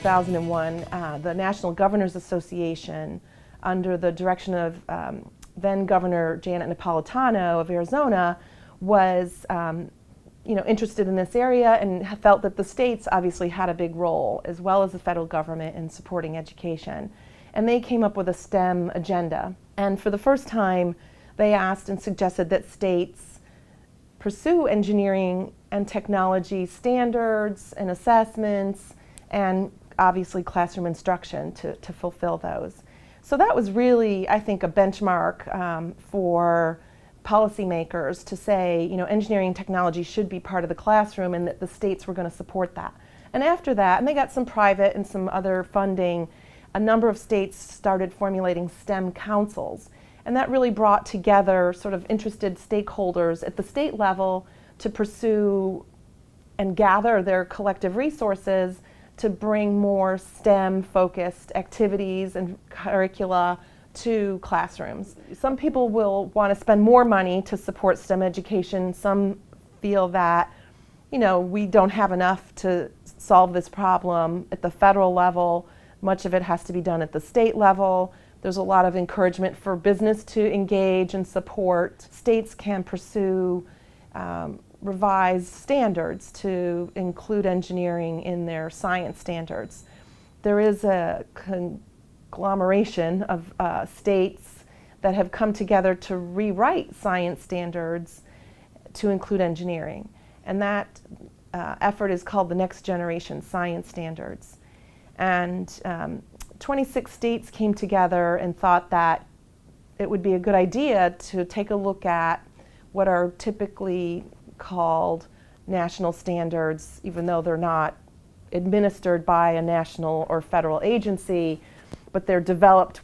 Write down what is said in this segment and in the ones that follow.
2001, the National Governors Association, under the direction of then Governor Janet Napolitano of Arizona, was interested in this area and felt that the states obviously had a big role, as well as the federal government, in supporting education. And they came up with a STEM agenda. And for the first time, they asked and suggested that states pursue engineering and technology standards and assessments, and obviously classroom instruction to fulfill those. So that was really, I think, a benchmark for policymakers to say, engineering and technology should be part of the classroom, and that the states were going to support that. And after that, and they got some private and some other funding, a number of states started formulating STEM councils. And that really brought together sort of interested stakeholders at the state level to pursue and gather their collective resources to bring more STEM-focused activities and curricula to classrooms. Some people will want to spend more money to support STEM education. Some feel that, we don't have enough to solve this problem at the federal level. Much of it has to be done at the state level. There's a lot of encouragement for business to engage and support. States can pursue revised standards to include engineering in their science standards. There is a conglomeration of states that have come together to rewrite science standards to include engineering. And that effort is called the Next Generation Science Standards. And 26 states came together and thought that it would be a good idea to take a look at what are typically called national standards, even though they're not administered by a national or federal agency, but they're developed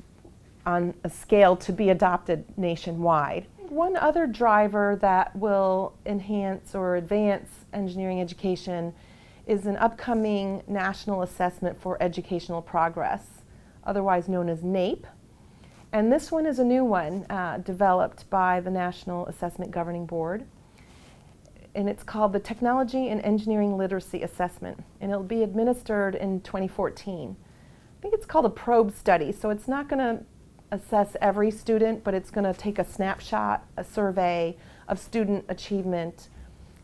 on a scale to be adopted nationwide. One other driver that will enhance or advance engineering education is an upcoming National Assessment for Educational Progress, otherwise known as NAEP. And this one is a new one developed by the National Assessment Governing Board. And it's called the Technology and Engineering Literacy Assessment. And it'll be administered in 2014. I think it's called a probe study, so it's not going to assess every student, but it's going to take a snapshot, a survey of student achievement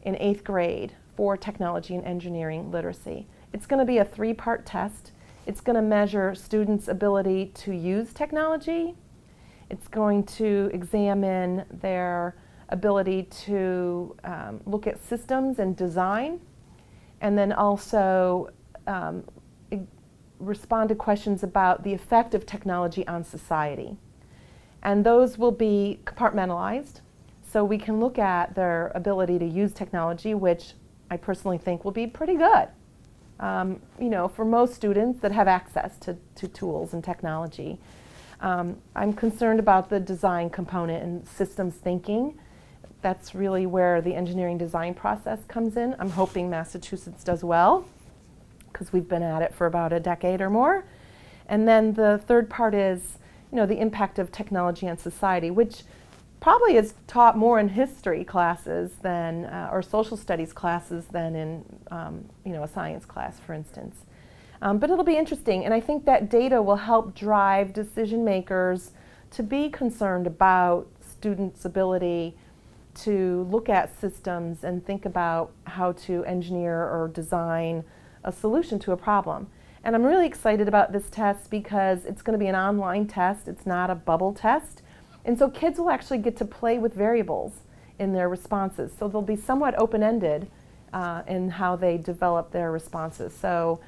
in 8th grade for technology and engineering literacy. It's going to be a 3-part test. It's going to measure students' ability to use technology. It's going to examine their ability to look at systems and design, and then also respond to questions about the effect of technology on society. And those will be compartmentalized, so we can look at their ability to use technology, which I personally think will be pretty good. For most students that have access to tools and technology. I'm concerned about the design component and systems thinking. That's really where the engineering design process comes in. I'm hoping Massachusetts does well, because we've been at it for about a decade or more. And then the third part is, the impact of technology on society, which probably is taught more in history classes than, or social studies classes than in, a science class, for instance. But it'll be interesting, and I think that data will help drive decision makers to be concerned about students' ability to look at systems and think about how to engineer or design a solution to a problem. And I'm really excited about this test because it's going to be an online test. It's not a bubble test. And so kids will actually get to play with variables in their responses. So they'll be somewhat open-ended in how they develop their responses. So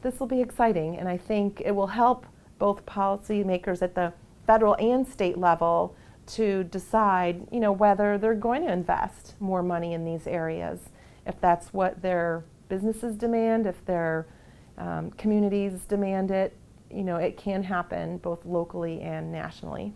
this will be exciting, and I think it will help both policymakers at the federal and state level to decide, whether they're going to invest more money in these areas, if that's what their businesses demand, if their communities demand it. It can happen both locally and nationally.